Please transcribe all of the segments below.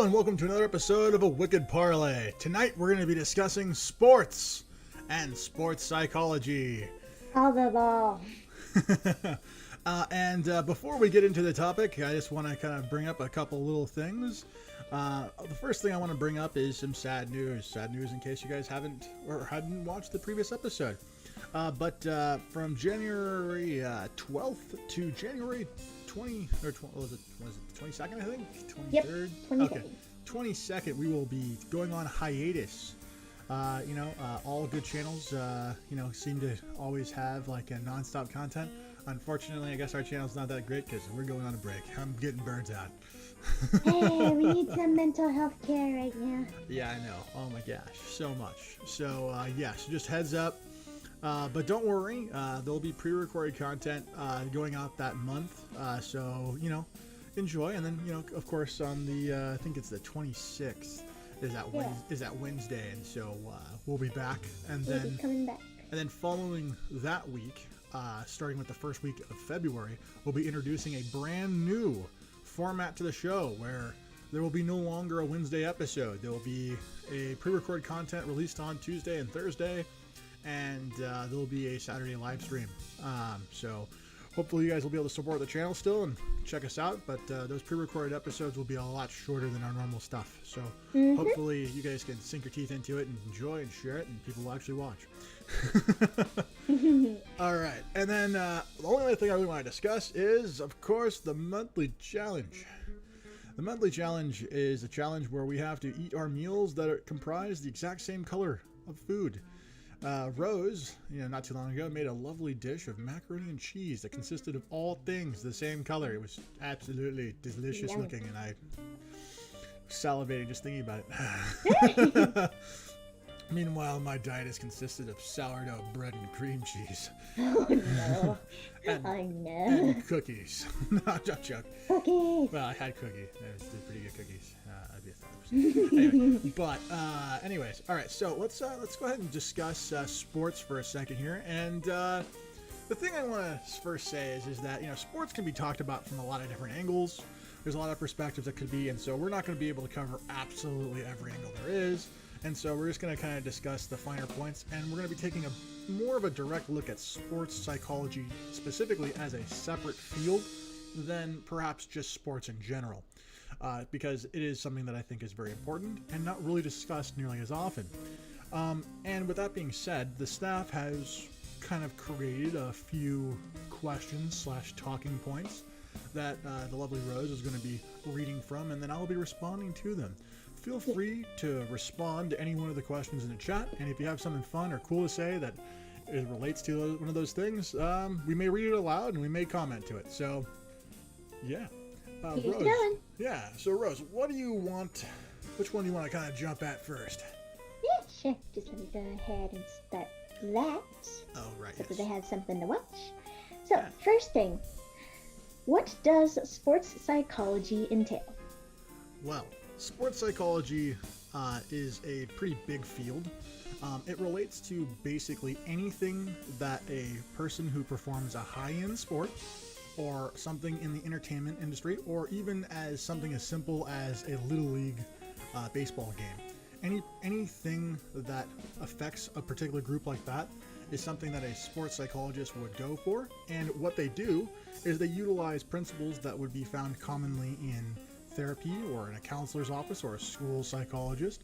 and welcome to another episode of a Wicked Parley. Tonight we're going to be discussing sports and sports psychology. All the ball. Before we get into the topic, I just want to kind of bring up a couple little things. The first thing I want to bring up is some sad news. Sad news in case you guys hadn't watched the previous episode. From January 12th to January 20, or was it the 22nd, I think? 23rd? Yep, 22nd. Okay, 22nd, we will be going on hiatus. All good channels, seem to always have like a non-stop content. Unfortunately, I guess our channel's not that great because we're going on a break. I'm getting burnt out. Hey, we need some mental health care right now. Yeah, I know. Oh my gosh, so much. So, so just heads up. But don't worry, there'll be pre-recorded content going out that month. So, enjoy. And then, of course, on the, I think it's the 26th is that Wednesday. And so we'll be back. And We'll be coming back. And then following that week, starting with the first week of February, we'll be introducing a brand new format to the show where there will be no longer a Wednesday episode. There will be a pre-recorded content released on Tuesday and Thursday. And there will be a Saturday live stream. So hopefully you guys will be able to support the channel still and check us out. But those pre-recorded episodes will be a lot shorter than our normal stuff. So hopefully you guys can sink your teeth into it and enjoy and share it, and people will actually watch. All right. And then the only other thing I really want to discuss is, of course, the monthly challenge. The monthly challenge is a challenge where we have to eat our meals that comprise the exact same color of food. Rose, not too long ago, made a lovely dish of macaroni and cheese that consisted of all things the same color. It was absolutely delicious looking, and I salivated just thinking about it. Meanwhile, my diet has consisted of sourdough bread and cream cheese. Oh no. And cookies. No, don't joke. Cookies. Well, I had cookie. They were pretty good cookies. I'd be a anyway, anyways, all right. So let's go ahead and discuss sports for a second here. And the thing I want to first say is that sports can be talked about from a lot of different angles. There's a lot of perspectives that could be, and so we're not going to be able to cover absolutely every angle there is. And so we're just going to kind of discuss the finer points, and we're going to be taking more of a direct look at sports psychology specifically as a separate field than perhaps just sports in general, because it is something that I think is very important and not really discussed nearly as often. And with that being said, the staff has kind of created a few questions / talking points that the lovely Rose is going to be reading from, and then I'll be responding to them. Feel free to respond to any one of the questions in the chat, and if you have something fun or cool to say that it relates to one of those things, we may read it aloud and we may comment to it. So, yeah. Rose. Yeah. So, Rose, what do you want? Which one do you want to kind of jump at first? Yeah, sure. Just let me go ahead and start that. Oh, right. So that I have something to watch. So, First thing, what does sports psychology entail? Well, sports psychology is a pretty big field. It relates to basically anything that a person who performs a high-end sport or something in the entertainment industry, or even as something as simple as a little league baseball game. Anything that affects a particular group like that is something that a sports psychologist would go for. And what they do is they utilize principles that would be found commonly in therapy or in a counselor's office or a school psychologist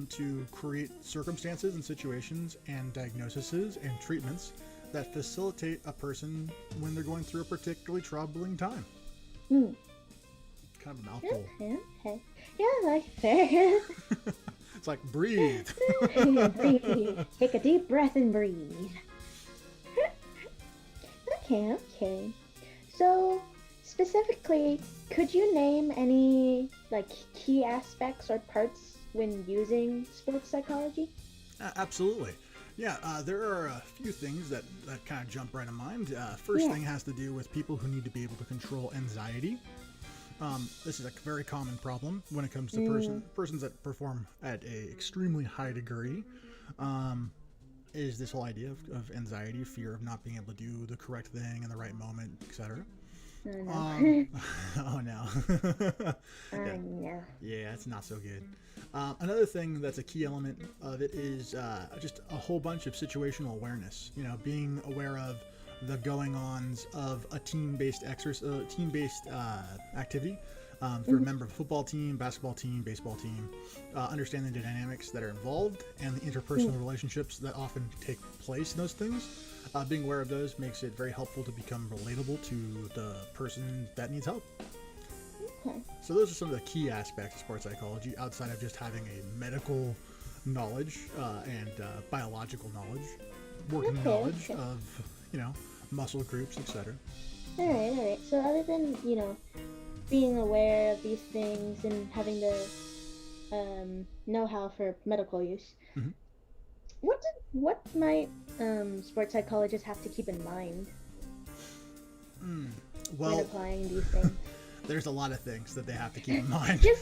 to create circumstances and situations and diagnoses and treatments that facilitate a person when they're going through a particularly troubling time. Kind of a mouthful. Okay. Yeah, like that. It's like breathe. Breathe. Take a deep breath and breathe. Okay. So, specifically, could you name any key aspects or parts when using sports psychology? Absolutely. Yeah, there are a few things that kind of jump right in mind. First thing has to do with people who need to be able to control anxiety. This is a very common problem when it comes to persons that perform at a extremely high degree. Is this whole idea of anxiety, fear of not being able to do the correct thing in the right moment, etc. Oh no. Oh no. Yeah. No. Yeah, it's not so good. Another thing that's a key element of it is just a whole bunch of situational awareness. You know, being aware of the going-ons of a team-based activity. If you're a member of a football team, basketball team, baseball team, understanding the dynamics that are involved and the interpersonal relationships that often take place in those things. Being aware of those makes it very helpful to become relatable to the person that needs help. Okay. So those are some of the key aspects of sports psychology outside of just having a medical knowledge and biological knowledge, working knowledge of, you know, muscle groups, etc. All right. So other than, being aware of these things and having the know-how for medical use, Mhm. what might sports psychologists have to keep in mind when Well, applying these things? there's a lot of things that they have to keep in mind. just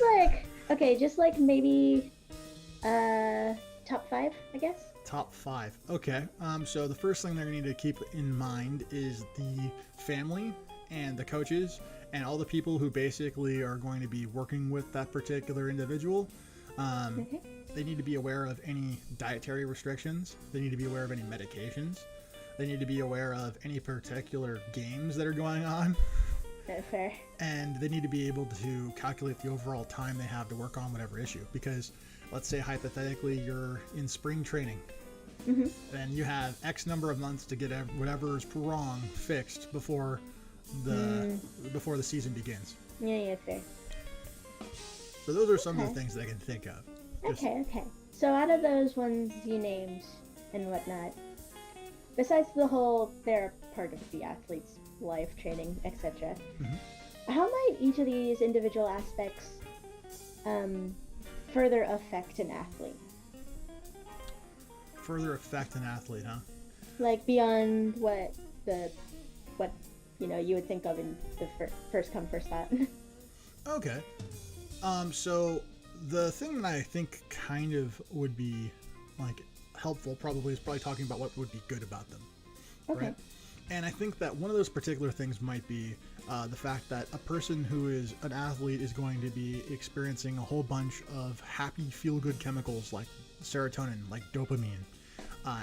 like maybe top 5, I guess. Top 5. Okay. So the first thing they're going to need to keep in mind is the family and the coaches and all the people who basically are going to be working with that particular individual. They need to be aware of any dietary restrictions. They need to be aware of any medications. They need to be aware of any particular games that are going on. Fair. And they need to be able to calculate the overall time they have to work on whatever issue. Because let's say hypothetically you're in spring training. And you have X number of months to get whatever is wrong fixed before the season begins. Yeah, fair. So those are some of the things that I can think of. Okay. So out of those ones you named and whatnot, besides the whole they're part of the athlete's life, training, etc., how might each of these individual aspects further affect an athlete? Further affect an athlete, huh? Like beyond what you would think of in the first come first thought. Okay. So the thing that I think kind of would be like helpful is probably talking about what would be good about them. Okay. Right? And I think that one of those particular things might be the fact that a person who is an athlete is going to be experiencing a whole bunch of happy, feel-good chemicals like serotonin, like dopamine.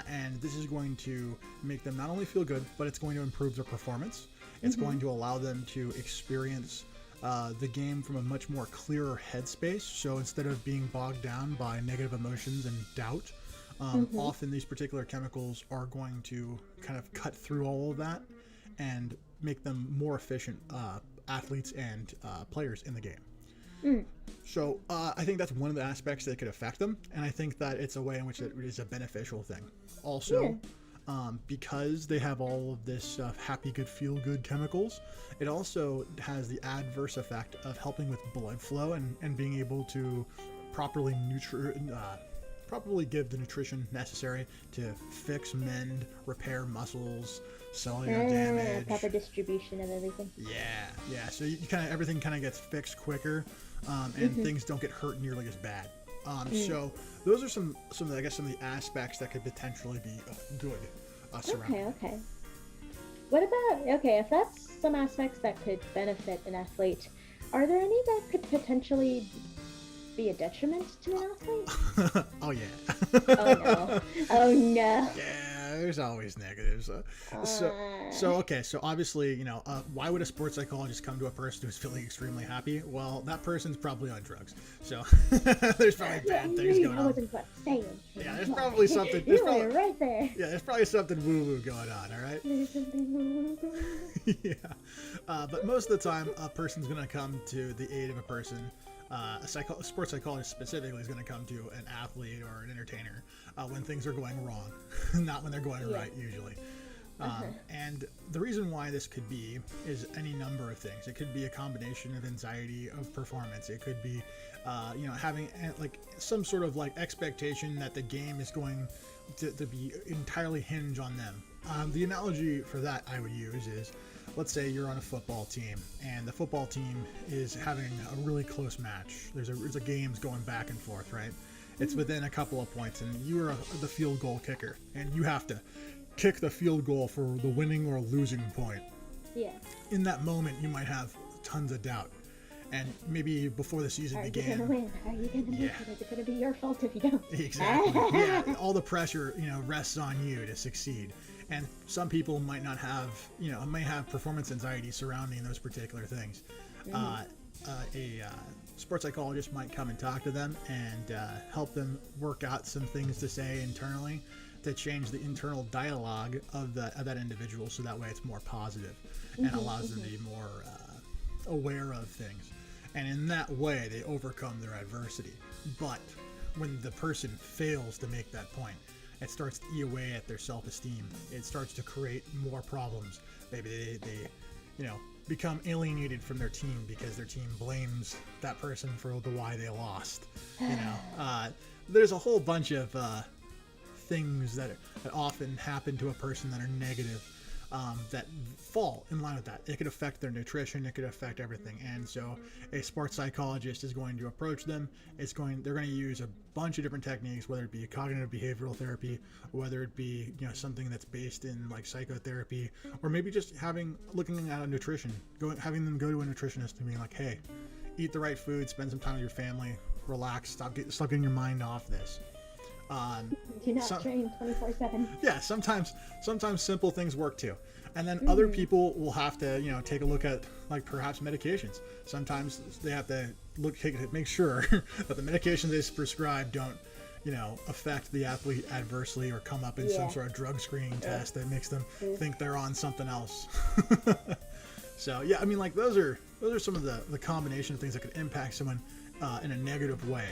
And this is going to make them not only feel good, but it's going to improve their performance. It's going to allow them to experience the game from a much more clearer headspace. So instead of being bogged down by negative emotions and doubt, often these particular chemicals are going to kind of cut through all of that and make them more efficient athletes and players in the game. So I think that's one of the aspects that could affect them, and I think that it's a way in which it is a beneficial thing. Also, because they have all of this happy, good, feel-good chemicals, it also has the adverse effect of helping with blood flow and being able to properly give the nutrition necessary to fix, mend, repair muscles, cellular damage. Proper distribution of everything. Yeah. So everything kind of gets fixed quicker, and things don't get hurt nearly as bad. So those are some of the aspects that could potentially be good surrounding. Okay. What about if that's some aspects that could benefit an athlete, are there any that could potentially be a detriment to an athlete? Oh yeah. Oh no. Yeah, there's always negatives. So obviously, why would a sports psychologist come to a person who's feeling extremely happy? Well, that person's probably on drugs. So there's probably bad things going on. I wasn't about to say anything. Yeah, there's probably something. You were right there. Yeah, there's probably something woo-woo going on. All right. There's something woo-woo. Yeah, but most of the time, a person's gonna come to the aid of a person. A sports psychologist specifically is going to come to an athlete or an entertainer when things are going wrong, not when they're going right usually. And the reason why this could be is any number of things. It could be a combination of anxiety of performance. It could be, having like some sort of like expectation that the game is going to be entirely hinge on them. The analogy for that I would use is, let's say you're on a football team and the football team is having a really close match. There's a game's going back and forth, right? It's within a couple of points and you're the field goal kicker and you have to kick the field goal for the winning or losing point. Yeah. In that moment, you might have tons of doubt. And maybe before the season began... Are you going to win? Are you going to make it? Is it going to be your fault if you don't? Exactly. Yeah. All the pressure, rests on you to succeed. And some people might not have, may have performance anxiety surrounding those particular things. A sports psychologist might come and talk to them and help them work out some things to say internally to change the internal dialogue of that individual, so that way it's more positive and allows them to be more aware of things. And in that way, they overcome their adversity. But when the person fails to make that point, it starts to eat away at their self-esteem. It starts to create more problems. Maybe they become alienated from their team because their team blames that person for the why they lost. There's a whole bunch of things that often happen to a person that are negative, that fall in line with that. It could affect their nutrition. It could affect everything. And so a sports psychologist is going to approach them. They're going to use a bunch of different techniques, whether it be cognitive behavioral therapy, whether it be, something that's based in like psychotherapy, or maybe just looking at a nutrition, having them go to a nutritionist and being like, hey, eat the right food, spend some time with your family, relax, stop getting your mind off this. Do not train 24/7. Yeah, sometimes simple things work too. And then other people will have to, take a look at like perhaps medications. Sometimes they have to make sure that the medications they prescribe don't, affect the athlete adversely or come up in some sort of drug screening test that makes them think they're on something else. So yeah, I mean, like those are some of the combination of things that could impact someone in a negative way.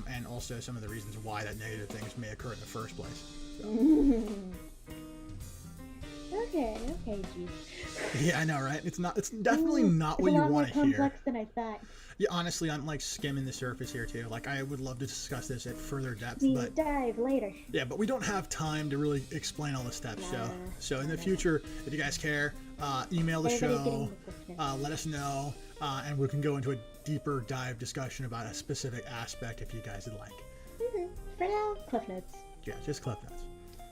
And also some of the reasons why that negative things may occur in the first place. So. Okay, geez. Yeah, I know, right? It's definitely not what you want to hear. It's a lot more complex than I thought. Yeah, honestly, I'm like skimming the surface here too. Like, I would love to discuss this at further depth, but dive later. Yeah, but we don't have time to really explain all the steps. So in the future, if you guys care, email the show, let us know, and we can go into a deeper dive discussion about a specific aspect if you guys would like. For now, Cliff Notes. Yeah, just Cliff Notes.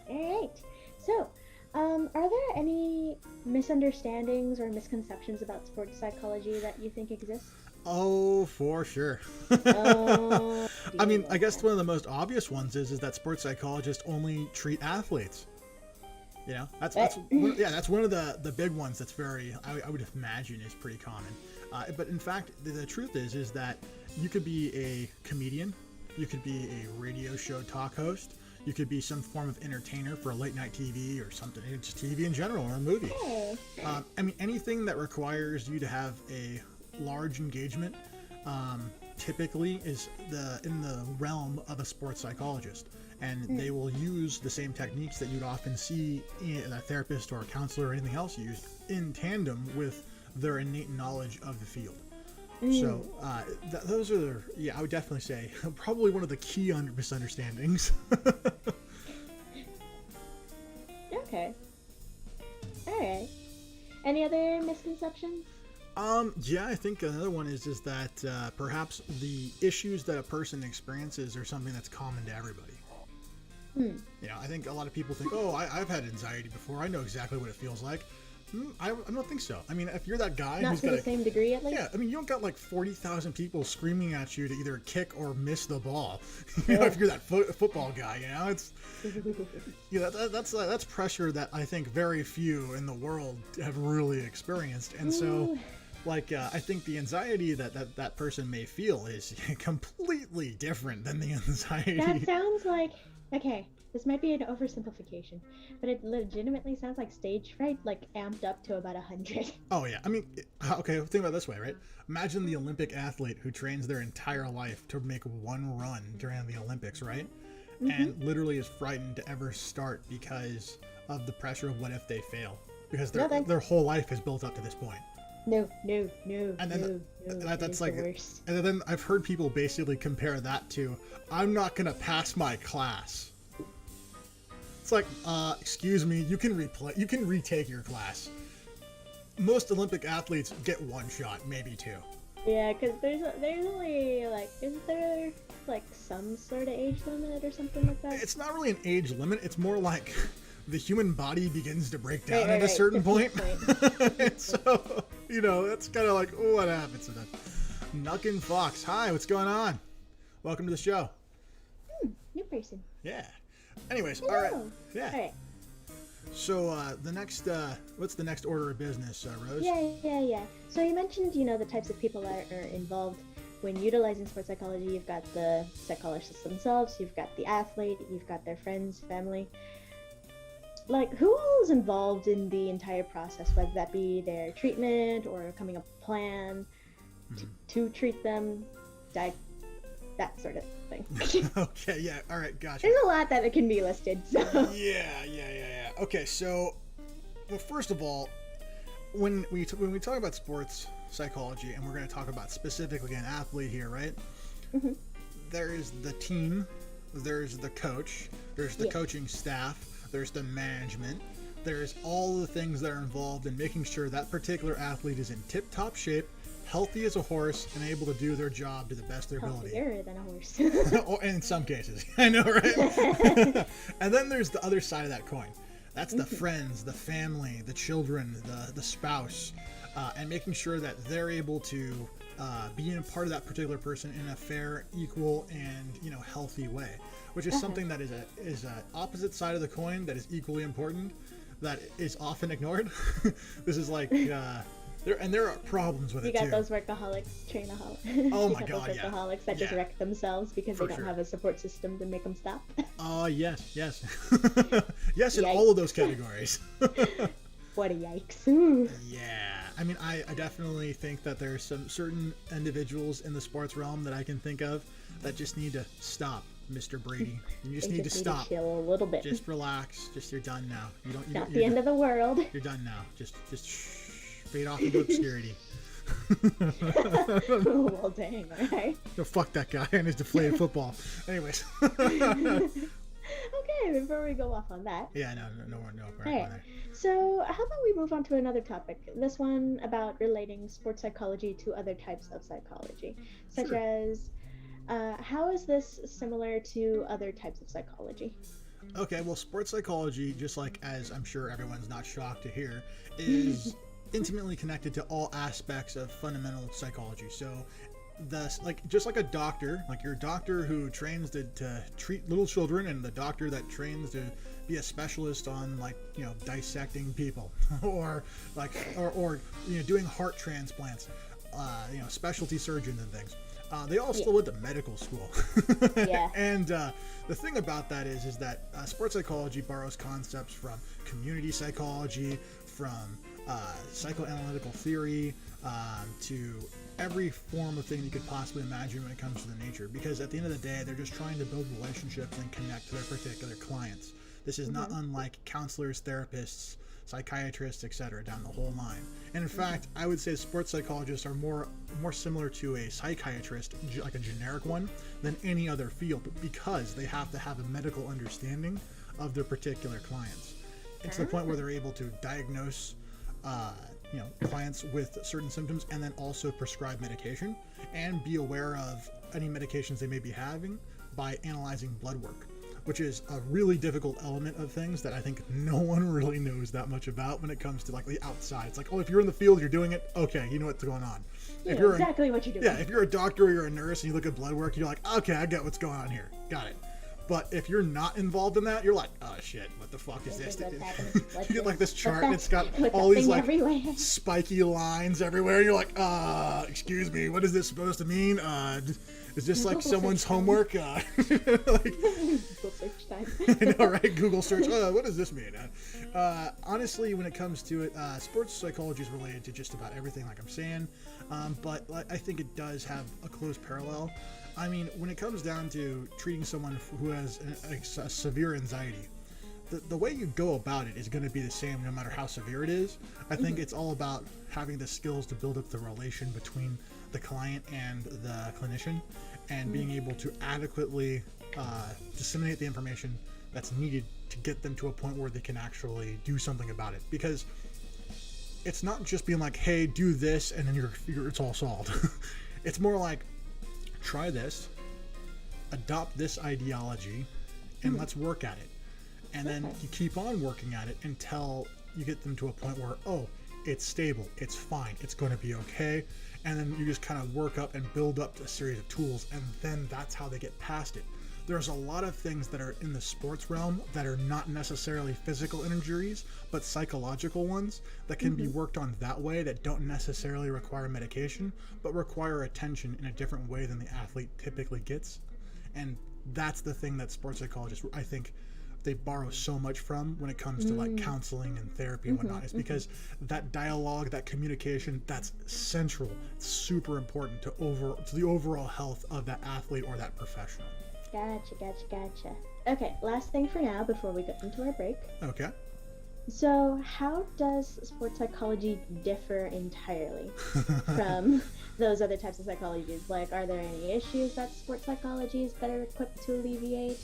All right. So, are there any misunderstandings or misconceptions about sports psychology that you think exist? Oh, for sure. I mean, I guess one of the most obvious ones is that sports psychologists only treat athletes. That's one of the big ones that's very, I would imagine, is pretty common. But in fact, the truth is that you could be a comedian, you could be a radio show talk host, you could be some form of entertainer for late night TV or something, just TV in general or a movie. I mean, anything that requires you to have a large engagement typically is in the realm of a sports psychologist. And they will use the same techniques that you'd often see in a therapist or a counselor or anything else used in tandem with their innate knowledge of the field. So those are, I would definitely say, probably one of the key misunderstandings. Okay. All right. Any other misconceptions? Yeah, I think another one is that perhaps the issues that a person experiences are something that's common to everybody. I think a lot of people think, oh, I've had anxiety before. I know exactly what it feels like. I don't think so. I mean, if you're that guy who's got the same degree at least. Yeah, I mean, you don't got like 40,000 people screaming at you to either kick or miss the ball. If you're that football guy, it's that's pressure that I think very few in the world have really experienced, and so. I think the anxiety that person may feel is completely different than the anxiety. That sounds like, okay, this might be an oversimplification, but it legitimately sounds like stage fright, like amped up to about 100. Oh yeah, I mean, okay, think about it this way, right? Imagine the Olympic athlete who trains their entire life to make one run during the Olympics, right? And literally is frightened to ever start because of the pressure of what if they fail, because their whole life is built up to this point. No. And then that's like, worst. And then I've heard people basically compare that to, I'm not gonna pass my class. It's like, excuse me, you can retake your class. Most Olympic athletes get one shot, maybe two. Yeah, because there's only like, isn't there like some sort of age limit or something like that? It's not really an age limit. It's more like the human body begins to break down Right, at a certain the point. peak And so, you know, that's kind of like, oh, what happens to that? Nuckin Fox, hi, what's going on? Welcome to the show. New person. Yeah. Anyways, all Hello. right. Yeah. All right. So the next, what's the next order of business, Rose? Yeah. So you mentioned, the types of people that are involved when utilizing sports psychology. You've got the psychologists themselves, you've got the athlete, you've got their friends, family. Like, who all is involved in the entire process, whether that be their treatment or coming up with a plan to treat them, that sort of thing. Okay, yeah, all right, gotcha. There's a lot that can be listed, so. Yeah. Okay, so, well, first of all, when we talk about sports psychology, and we're going to talk about specifically an athlete here, right? Mm-hmm. There's the team, there's the coach, there's the coaching staff, there's the management, there's all the things that are involved in making sure that particular athlete is in tip-top shape, healthy as a horse, and able to do their job to the best of their ability. Healthier than a horse. Or in some cases. I know, right? And then there's the other side of that coin. That's the friends, the family, the children, the spouse, and making sure that they're able to be a part of that particular person in a fair, equal, and healthy way, which is something that is a opposite side of the coin that is equally important, that is often ignored. This is like there are problems with You it got too. those workaholics, trainaholics. Oh You my got God, those yeah. workaholics that just wreck themselves because For they don't sure. have a support system to make them stop. Yes. Yes, in Yikes. all of those categories. What a yikes. Yeah, I mean, I definitely think that there's some certain individuals in the sports realm that I can think of that just need to stop, Mr. Brady. You just They need to stop. chill a little bit. Just relax. Just you're done now. It's not the end of the world. You're done now. Just fade off into obscurity. Well, dang, alright. No, fuck that guy and his deflated football. Anyways. Okay, before we go off on that. Yeah, no, we're not going Alright, there. so how about we move on to another topic? This one about relating sports psychology to other types of psychology, such Sure. as how is this similar to other types of psychology? Okay, well, sports psychology, just like as I'm sure everyone's not shocked to hear, is intimately connected to all aspects of fundamental psychology. So, just like a doctor, like your doctor who trains to treat little children, and the doctor that trains to be a specialist on dissecting people, or doing heart transplants, specialty surgeons and things. They all still went to medical school. Yeah. And the thing about that is that sports psychology borrows concepts from community psychology, from psychoanalytical theory, to every form of thing you could possibly imagine when it comes to the nature. Because at the end of the day, they're just trying to build relationships and connect to their particular clients. This is not unlike counselors, therapists, psychiatrists, etc., down the whole line. And in fact, I would say sports psychologists are more similar to a psychiatrist, like a generic one, than any other field, because they have to have a medical understanding of their particular clients. And to the point where they're able to diagnose clients with certain symptoms, and then also prescribe medication and be aware of any medications they may be having by analyzing blood work, which is a really difficult element of things that I think no one really knows that much about when it comes to like the outside. It's like, oh, if you're in the field, you're doing it, okay, you know what's going on. Yeah, If you're exactly what you're doing. Yeah, if you're a doctor or you're a nurse and you look at blood work, you're like, okay, I get what's going on here. Got it. But if you're not involved in that, you're like, oh shit, what the fuck is this? You get like this chart and it's got all these like everywhere. spiky lines everywhere. You're like, excuse me, what is this supposed to mean? Is this like Google someone's search time. homework? Google search time. I know, right? Google search. What does this mean? Honestly, when it comes to it, sports psychology is related to just about everything, like I'm saying. But I think it does have a close parallel. I mean, when it comes down to treating someone who has a severe anxiety, the way you go about it is going to be the same no matter how severe it is. I think it's all about having the skills to build up the relation between the client and the clinician, and being able to adequately disseminate the information that's needed to get them to a point where they can actually do something about it. Because it's not just being like, hey, do this, and then it's all solved. It's more like, try this, adopt this ideology, and let's work at it. And then you keep on working at it until you get them to a point where, oh, it's stable, it's fine, it's going to be okay. And then you just kind of work up and build up a series of tools, and then that's how they get past it. There's a lot of things that are in the sports realm that are not necessarily physical injuries, but psychological ones that can be worked on that way, that don't necessarily require medication, but require attention in a different way than the athlete typically gets. And that's the thing that sports psychologists, I think, they borrow so much from when it comes to like counseling and therapy and whatnot, is because that dialogue, that communication, that's central. It's super important to the overall health of that athlete or that professional. Gotcha. Okay, last thing for now before we get into our break. Okay. So, how does sports psychology differ entirely from those other types of psychologies? Like, are there any issues that sports psychology is better equipped to alleviate?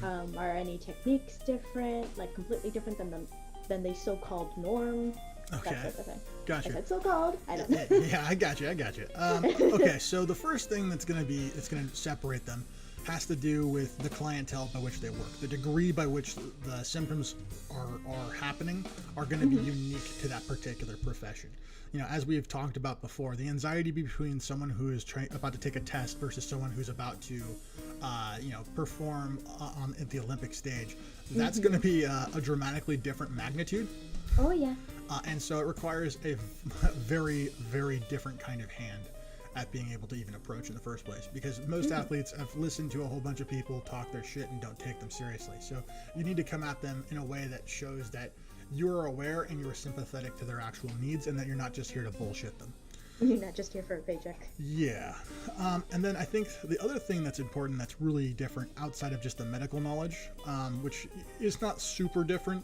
Are any techniques different, like completely different than the so-called norm? Okay. That sort of thing. Gotcha. I said so-called. I don't know. Yeah, I got you. Okay, so the first thing that's going to separate them has to do with the clientele by which they work. The degree by which the symptoms are happening are going to be unique to that particular profession. You know, as we have talked about before, the anxiety between someone who is about to take a test versus someone who's about to, perform at the Olympic stage, that's going to be a dramatically different magnitude. Oh, yeah. And so it requires a very, very different kind of hand at being able to even approach in the first place, because most athletes have listened to a whole bunch of people talk their shit and don't take them seriously. So you need to come at them in a way that shows that you're aware and you're sympathetic to their actual needs, and that you're not just here to bullshit them. You're not just here for a paycheck. Yeah. And then I think the other thing that's important that's really different outside of just the medical knowledge, which is not super different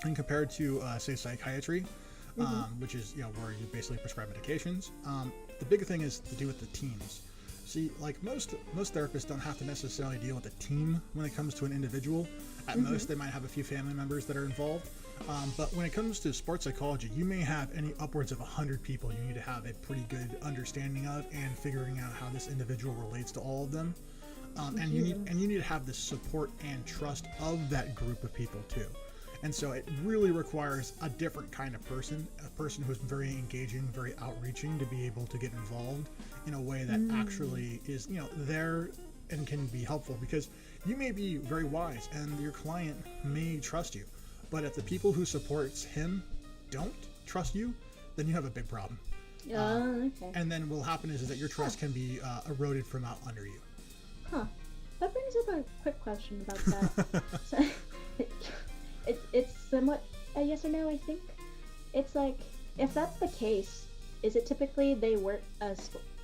in compared to, say, psychiatry, which is, where you basically prescribe medications. The big thing is to do with the teams. See, like most therapists don't have to necessarily deal with a team when it comes to an individual. At most, they might have a few family members that are involved. But when it comes to sports psychology, you may have upwards of 100 people you need to have a pretty good understanding of, and figuring out how this individual relates to all of them. And you need to have the support and trust of that group of people too. And so it really requires a different kind of person, a person who's very engaging, very outreaching, to be able to get involved in a way that actually is, there and can be helpful, because you may be very wise and your client may trust you, but if the people who supports him don't trust you, then you have a big problem. Okay. And then what will happen is that your trust can be eroded from out under you. Huh. That brings up a quick question about that. So, it's somewhat a yes or no, I think. It's like, if that's the case, is it typically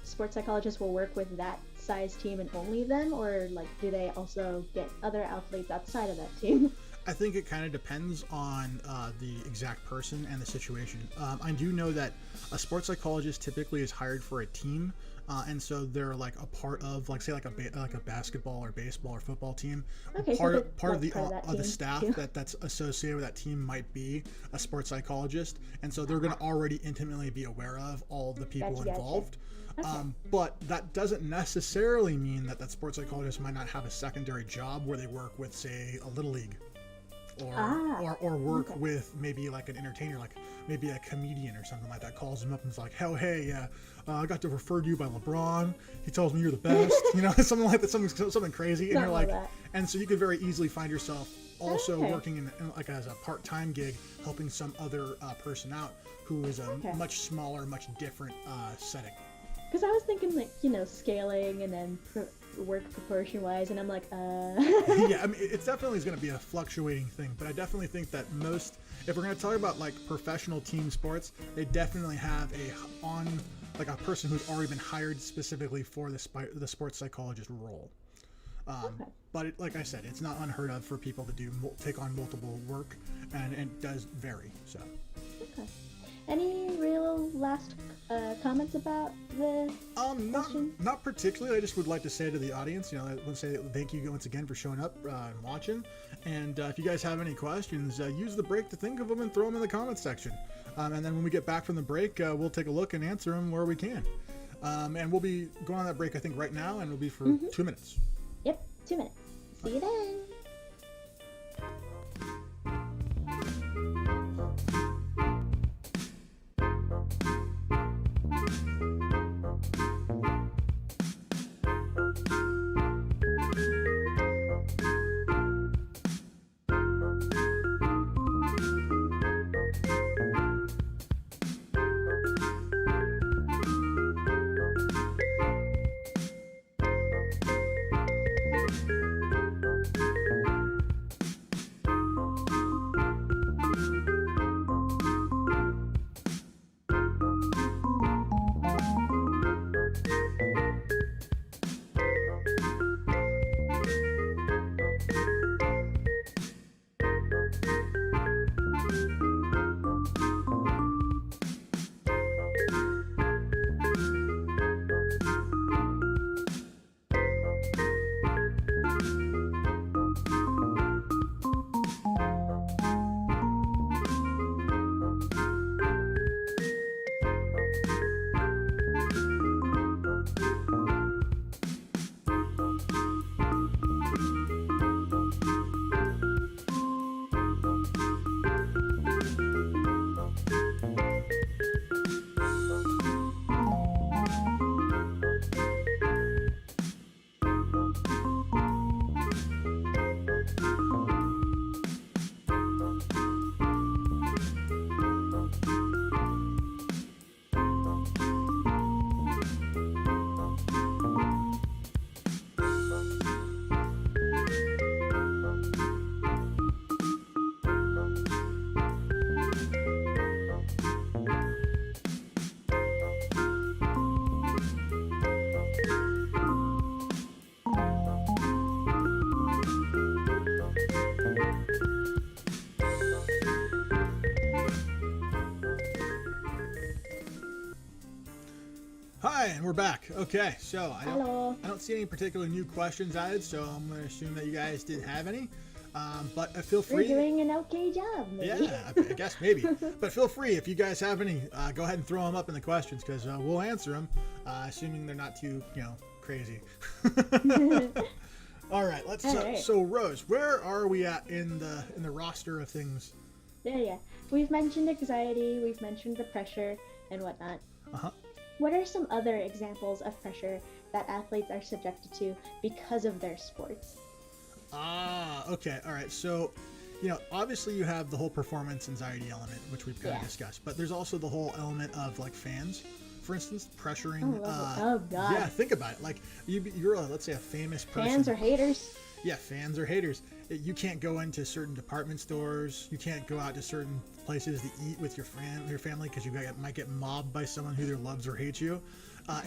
sports psychologists will work with that size team and only them, or like do they also get other athletes outside of that team? I think it kind of depends on the exact person and the situation. I do know that a sports psychologist typically is hired for a team, and so they're like a part of, like, say, like a basketball or baseball or football team. Okay, part so of the staff too. that's associated with that team might be a sports psychologist, and so they're going to already intimately be aware of all the people involved. Okay. But that doesn't necessarily mean that sports psychologist might not have a secondary job where they work with, say, a little league. Or work with maybe like an entertainer, like maybe a comedian or something like that, calls him up and is like, "Hell, hey, I got to refer to you by LeBron. He tells me you're the best." Something like that, something crazy, and you're like, and so you could very easily find yourself also working in like as a part-time gig, helping some other person out who is a much smaller, much different setting. Because I was thinking, like, scaling and then work proportion-wise, and I'm like, Yeah, I mean, it's definitely going to be a fluctuating thing, but I definitely think that if we're going to talk about, like, professional team sports, they definitely have a person who's already been hired specifically for the sports psychologist role. But like I said, it's not unheard of for people to take on multiple work, and it does vary, so. Okay. Any real last comments about the question? Not particularly. I just would like to say to the audience, I want to say thank you once again for showing up and watching. And if you guys have any questions, use the break to think of them and throw them in the comments section. And then when we get back from the break, we'll take a look and answer them where we can. And we'll be going on that break, I think, right now, and it'll be for 2 minutes. Yep, 2 minutes. See you then. Hi, and we're back. Okay, so Hello. I don't see any particular new questions added, so I'm going to assume that you guys didn't have any. But feel We're free. doing an okay job, maybe. Yeah, I guess maybe. But feel free, if you guys have any, go ahead and throw them up in the questions, because we'll answer them, assuming they're not too, crazy. All right, let's. All right. So Rose, where are we at in the roster of things? Yeah. We've mentioned anxiety, we've mentioned the pressure and whatnot. Uh-huh. What are some other examples of pressure that athletes are subjected to because of their sports? Okay. All right. So, obviously you have the whole performance anxiety element, which we've kind of discussed, but there's also the whole element of like fans, for instance, pressuring. Oh God. Yeah, think about it. Like you're let's say a famous person. Fans or haters? Yeah, fans or haters. You can't go into certain department stores. You can't go out to certain places to eat with your family because you might get mobbed by someone who either loves or hates you.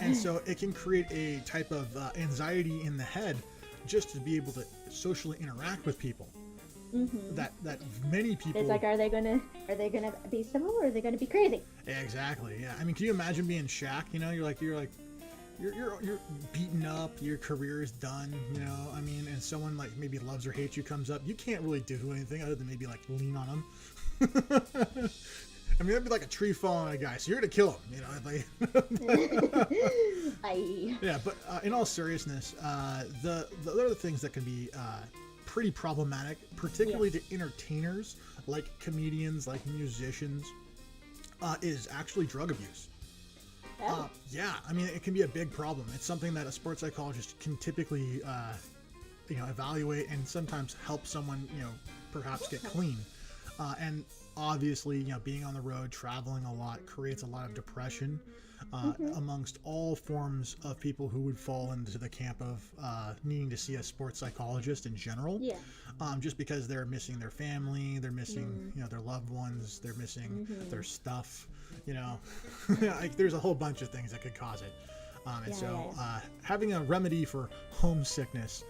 And so it can create a type of anxiety in the head just to be able to socially interact with people. Mm-hmm. That many people. It's like, are they gonna be civil or are they gonna be crazy? Exactly. Yeah. I mean, can you imagine being Shaq? You're beaten up, your career is done, I mean, and someone like maybe loves or hates you comes up, you can't really do anything other than maybe like lean on them. I mean, that'd be like a tree falling on a guy, so you're gonna kill him, Yeah, but in all seriousness, the other things that can be pretty problematic, particularly to entertainers like comedians, like musicians, is actually drug abuse. Yeah, I mean, it can be a big problem. It's something that a sports psychologist can typically, evaluate and sometimes help someone, perhaps get clean. And obviously, being on the road, traveling a lot creates a lot of depression amongst all forms of people who would fall into the camp of needing to see a sports psychologist in general. Yeah. Just because they're missing their family, they're missing, their loved ones, they're missing their stuff. Like, there's a whole bunch of things that could cause it. Having a remedy for homesickness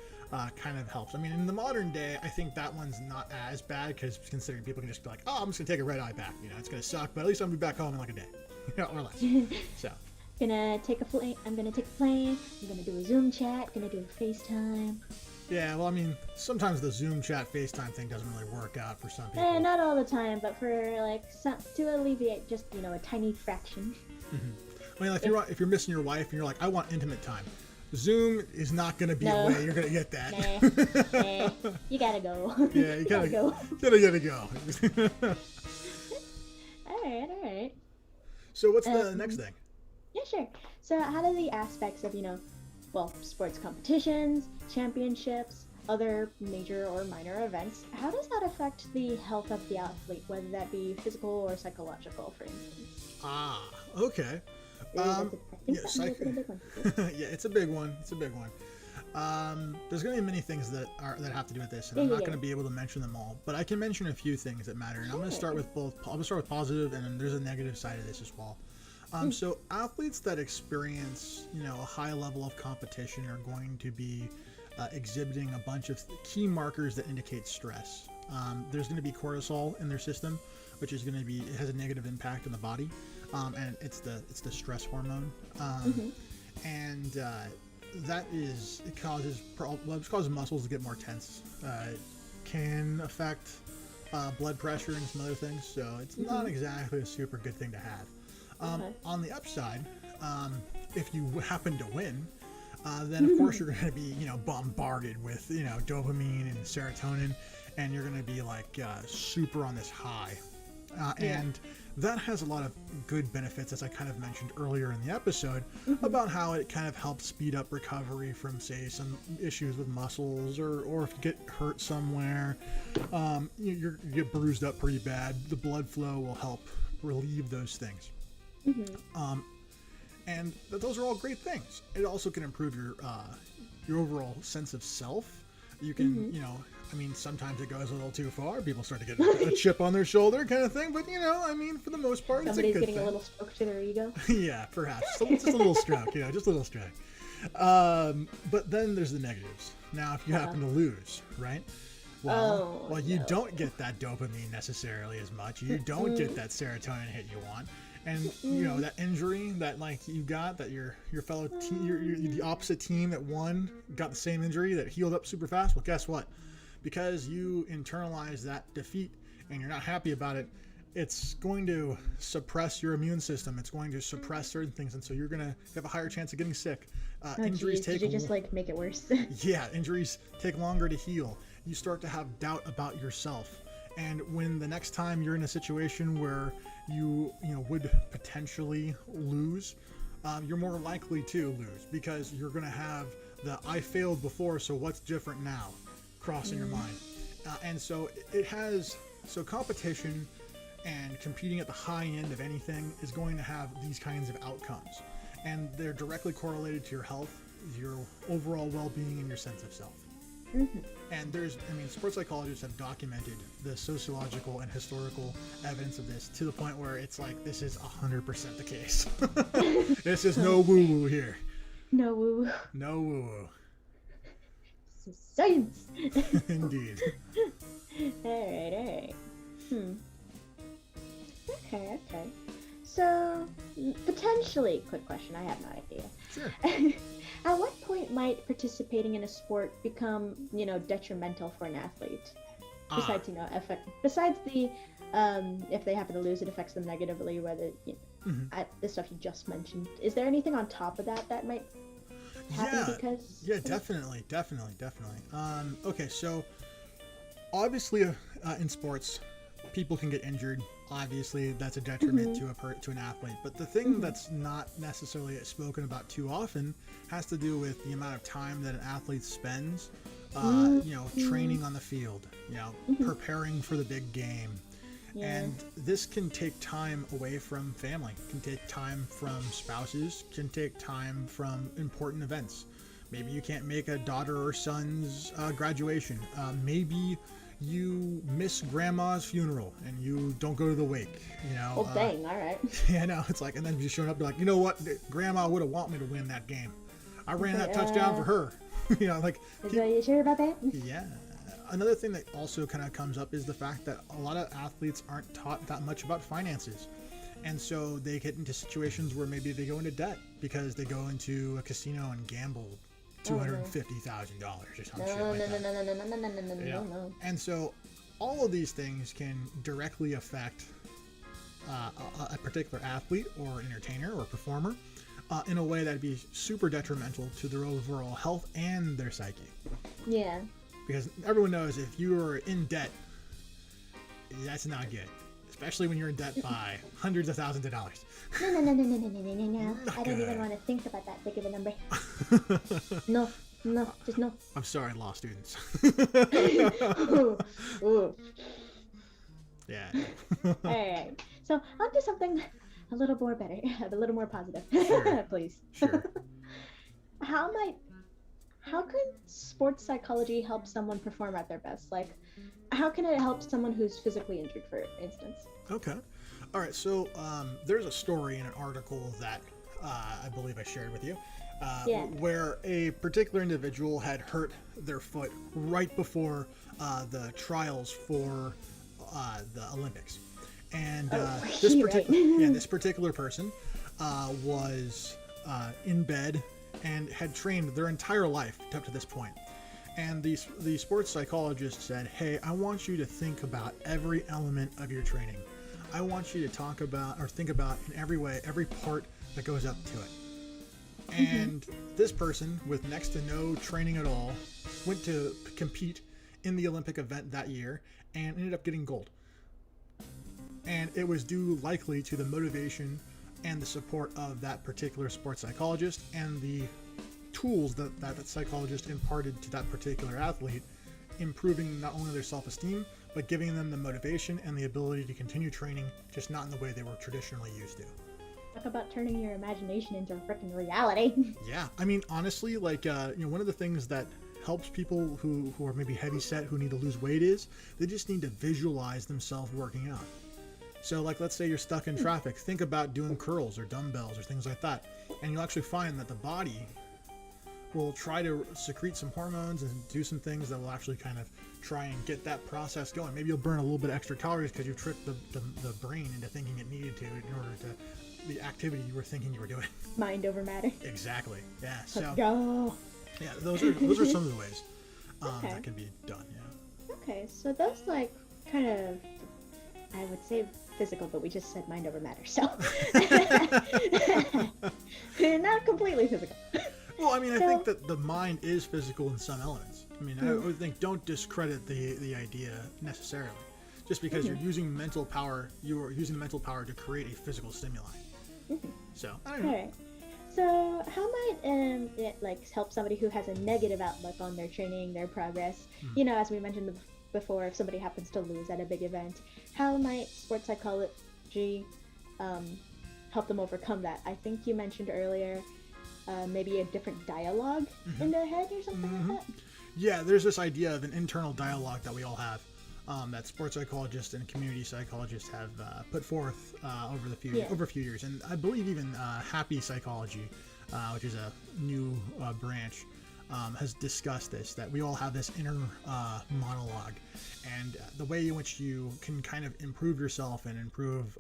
kind of helps. I mean, in the modern day, I think that one's not as bad because considering people can just be like, oh, I'm just going to take a red eye back. It's going to suck, but at least I'm going to be back home in like a day, or less. So. I'm gonna take a plane. I'm gonna do a Zoom chat. Gonna do a FaceTime. Yeah, well, I mean, sometimes the Zoom chat FaceTime thing doesn't really work out for some people. Not all the time, but for to alleviate just a tiny fraction. Mm-hmm. I mean, like if you're missing your wife and you're like, I want intimate time, Zoom is not going to be a way you're going to get that. Nah, you gotta go. Yeah, you gotta go. Gotta go. All right. So what's the next thing? Yeah, sure. So how do the aspects of sports competitions, championships, other major or minor events, how does that affect the health of the athlete, whether that be physical or psychological, for instance? Okay. Yeah, it's a big one. There's going to be many things that have to do with this, and I'm not going to be able to mention them all, but I can mention a few things that matter, and I'm going to start with positive, and then there's a negative side of this as well. So athletes that experience, a high level of competition are going to be exhibiting a bunch of key markers that indicate stress. There's going to be cortisol in their system, which is going to it has a negative impact on the body, and it's the stress hormone, and it causes muscles to get more tense. It can affect blood pressure and some other things, so it's not exactly a super good thing to have. On the upside, if you happen to win, then of course you're going to be, bombarded with, dopamine and serotonin, and you're going to be like super on this high. And that has a lot of good benefits, as I kind of mentioned earlier in the episode, about how it kind of helps speed up recovery from, say, some issues with muscles, or if you get hurt somewhere, you get bruised up pretty bad, the blood flow will help relieve those things. And those are all great things. It also can improve your overall sense of self. You can, sometimes it goes a little too far. People start to get a chip on their shoulder kind of thing. But, for the most part, it's a good thing. Somebody's getting a little stroke to their ego. Yeah, perhaps. Just a little stroke, just a little stroke. But then there's the negatives. Now, if you happen to lose, right? Well, you no. don't get that dopamine necessarily as much. You don't get that serotonin hit you want. And you know that injury that like you got, that your fellow team, the opposite team that won got the same injury that healed up super fast. Well, guess what? Because you internalize that defeat and you're not happy about it, it's going to suppress your immune system. It's going to suppress certain things, and so you're gonna have a higher chance of getting sick. Injuries take. Did you just like make it worse? Yeah, injuries take longer to heal. You start to have doubt about yourself. And when the next time you're in a situation where you would potentially lose, you're more likely to lose because you're going to have the "I failed before, so what's different now" crossing your mind. And so competition and competing at the high end of anything is going to have these kinds of outcomes, and they're directly correlated to your health, your overall well-being, and your sense of self. And sports psychologists have documented the sociological and historical evidence of this to the point where it's like, this is 100% the case. This is no woo-woo here. No woo. No woo-woo. This is science. Indeed. All right. Okay. So, potentially, quick question, I have no idea. Sure. At what point might participating in a sport become, detrimental for an athlete? Besides, besides the, if they happen to lose, it affects them negatively, whether, the stuff you just mentioned. Is there anything on top of that might happen because? Yeah, definitely. Okay, so, obviously, in sports, people can get injured. Obviously, that's a detriment to an athlete. But the thing that's not necessarily spoken about too often has to do with the amount of time that an athlete spends, training on the field, preparing for the big game. Yeah. And this can take time away from family, can take time from spouses, can take time from important events. Maybe you can't make a daughter or son's graduation. Maybe you miss grandma's funeral and you don't go to the wake, Oh, dang, all right. Yeah, no, it's like, and then you showing up, you're like, you know what, grandma would have want me to win that game. I ran that touchdown for her. Are you sure about that? Yeah. Another thing that also kind of comes up is the fact that a lot of athletes aren't taught that much about finances. And so they get into situations where maybe they go into debt because they go into a casino and gamble $250,000 or some shit like that. No. And so all of these things can directly affect a particular athlete or entertainer or performer in a way that'd be super detrimental to their overall health and their psyche. Yeah. Because everyone knows if you are in debt, that's not good. Especially when you're in debt by hundreds of thousands of dollars. No. I don't even want to think about that big of a number. No, just no. I'm sorry, law students. Ooh. Yeah. All right. So on to something a little more better, a little more positive. Sure. Please. Sure. How can sports psychology help someone perform at their best? Like, how can it help someone who's physically injured, for instance? Okay. All right. So there's a story in an article that I believe I shared with you where a particular individual had hurt their foot right before the trials for the Olympics. And this particular person was in bed and had trained their entire life up to this point. And the sports psychologist said, hey, I want you to think about every element of your training. I want you to think about in every way, every part that goes up to it. And this person, with next to no training at all, went to compete in the Olympic event that year and ended up getting gold. And it was due likely to the motivation and the support of that particular sports psychologist and the tools that psychologist imparted to that particular athlete, improving not only their self-esteem, but giving them the motivation and the ability to continue training, just not in the way they were traditionally used to. Talk about turning your imagination into freaking reality. Yeah, I mean, honestly, like, one of the things that helps people who are maybe heavy set, who need to lose weight, is they just need to visualize themselves working out. So, like, let's say you're stuck in traffic. Think about doing curls or dumbbells or things like that. And you'll actually find that the body will try to secrete some hormones and do some things that will actually kind of try and get that process going. Maybe you'll burn a little bit of extra calories because you tricked the brain into thinking it needed to in order to the activity you were thinking you were doing. Mind over matter. Exactly. Yeah. Let's So go. yeah, those are some of the ways Okay. that can be done. Yeah. Okay, so those like kind of, I would say physical, but we just said mind over matter, so not completely physical. Well, I mean, I So- think that the mind is physical in some elements. I mean, I would think don't discredit the idea necessarily. Just because you're using mental power, you are using mental power to create a physical stimuli. So, I don't know. Alright. So how might it like help somebody who has a negative outlook on their training, their progress? You know, as we mentioned before, if somebody happens to lose at a big event, how might sports psychology help them overcome that? I think you mentioned earlier maybe a different dialogue in their head or something like that. Yeah, there's this idea of an internal dialogue that we all have. That sports psychologists and community psychologists have put forth over a few years, and I believe even Happy Psychology, which is a new branch, has discussed this. That we all have this inner monologue, and the way in which you can kind of improve yourself and improve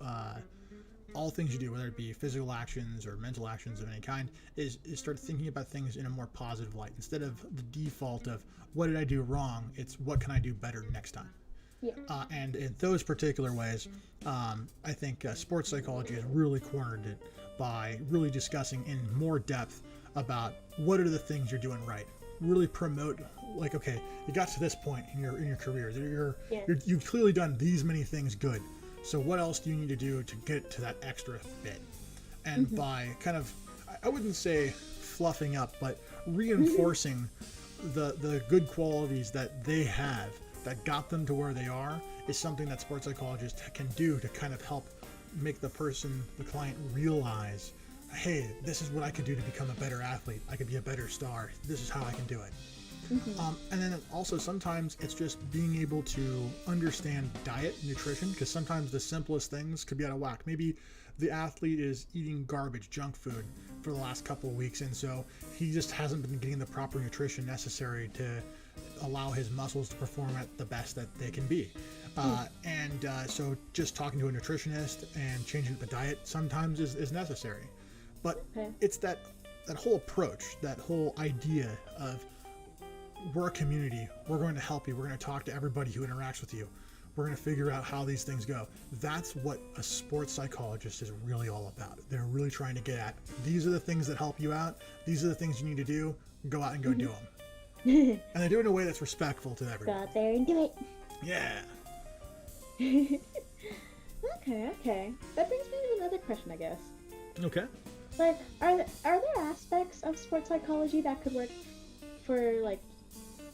all things you do, whether it be physical actions or mental actions of any kind, is start thinking about things in a more positive light instead of the default of what did I do wrong. It's what can I do better next time. Yeah. And in those particular ways, I think sports psychology has really cornered it by really discussing in more depth about what are the things you're doing right. Really promote, like, okay, you got to this point in your career. You've clearly done these many things good. So what else do you need to do to get to that extra bit? And by kind of, I wouldn't say fluffing up, but reinforcing the good qualities that they have that got them to where they are is something that sports psychologists can do to kind of help make the client realize, hey, this is what I can do to become a better athlete. I can be a better star. This is how I can do it. And then also sometimes it's just being able to understand diet and nutrition, because sometimes the simplest things could be out of whack. Maybe the athlete is eating garbage, junk food for the last couple of weeks, and so he just hasn't been getting the proper nutrition necessary to allow his muscles to perform at the best that they can be. So just talking to a nutritionist and changing the diet sometimes is necessary. But it's that whole approach, that whole idea of we're a community, we're going to help you, we're going to talk to everybody who interacts with you, we're going to figure out how these things go. That's what a sports psychologist is really all about. They're really trying to get at, these are the things that help you out, these are the things you need to do, go out and go do them. And they do it in a way that's respectful to everyone. Go out there and do it. Yeah. Okay. That brings me to another question, I guess. Okay. Like, are there aspects of sports psychology that could work for, like,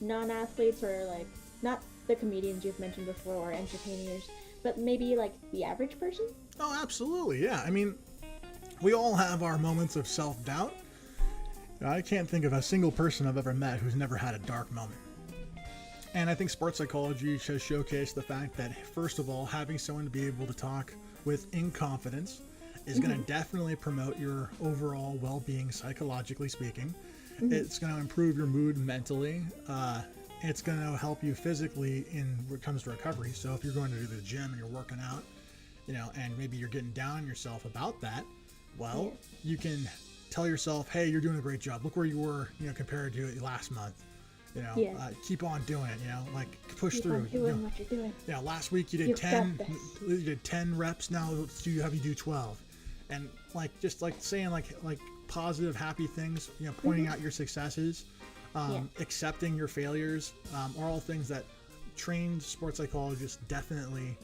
non-athletes or, like, not the comedians you've mentioned before or entertainers, but maybe, like, the average person? Oh, absolutely, yeah. I mean, we all have our moments of self-doubt. I can't think of a single person I've ever met who's never had a dark moment. And I think sports psychology has showcased the fact that, first of all, having someone to be able to talk with in confidence is going to definitely promote your overall well-being, psychologically speaking. It's going to improve your mood mentally. It's going to help you physically when it comes to recovery. So if you're going to the gym and you're working out, and maybe you're getting down on yourself about that, well, you can tell yourself, hey, you're doing a great job. Look where you were, compared to last month. Keep on doing it. Like push Keep through. on doing what you're doing. Last week you did You've 10. got this. You did 10 reps. Now let's have you do 12. And just saying like positive, happy things. Pointing out your successes, accepting your failures, are all things that trained sports psychologists definitely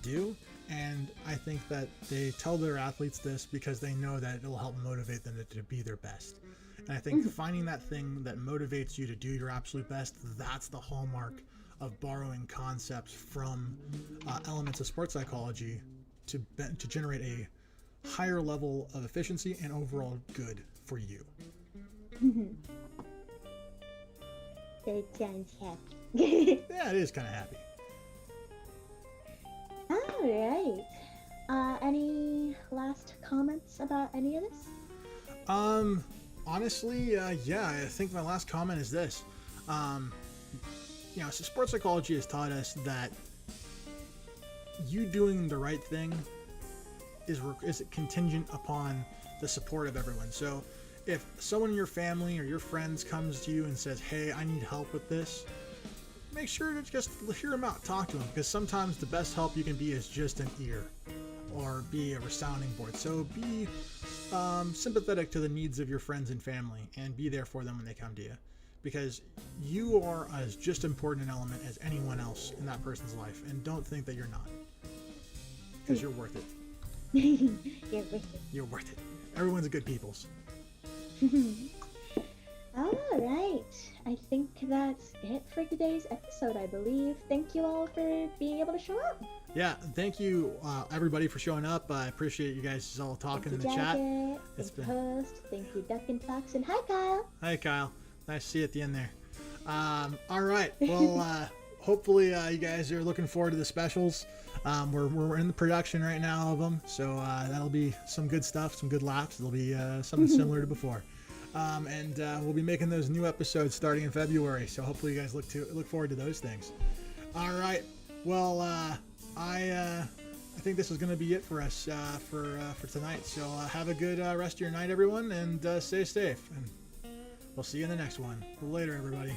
do. And I think that they tell their athletes this because they know that it'll help motivate them to be their best. And I think finding that thing that motivates you to do your absolute best, that's the hallmark of borrowing concepts from elements of sports psychology to generate a higher level of efficiency and overall good for you. That sounds happy. Yeah, it is kind of happy. Alright. Any last comments about any of this? Honestly, yeah, I think my last comment is this. So sports psychology has taught us that you doing the right thing is contingent upon the support of everyone. So if someone in your family or your friends comes to you and says, hey, I need help with this, make sure to just hear them out, talk to them, because sometimes the best help you can be is just an ear or be a resounding board. So be sympathetic to the needs of your friends and family and be there for them when they come to you, because you are as just important an element as anyone else in that person's life, and don't think that you're not, because you're worth it. You're worth it. You're worth it. Everyone's a good peoples. All right. I think that's it for today's episode, I believe. Thank you all for being able to show up. Yeah, thank you everybody for showing up. I appreciate you guys all talking in the chat. It's been host. Thank you, Duck and Fox, and hi, Kyle. Hi, Kyle. Nice to see you at the end there. All right. Well, hopefully you guys are looking forward to the specials. We're in the production right now of them, so that'll be some good stuff, some good laughs. It'll be something similar to before. And we'll be making those new episodes starting in February. So hopefully you guys look forward to those things. All right. Well, I think this is going to be it for us for tonight. So have a good rest of your night, everyone, and stay safe. And we'll see you in the next one. Later, everybody.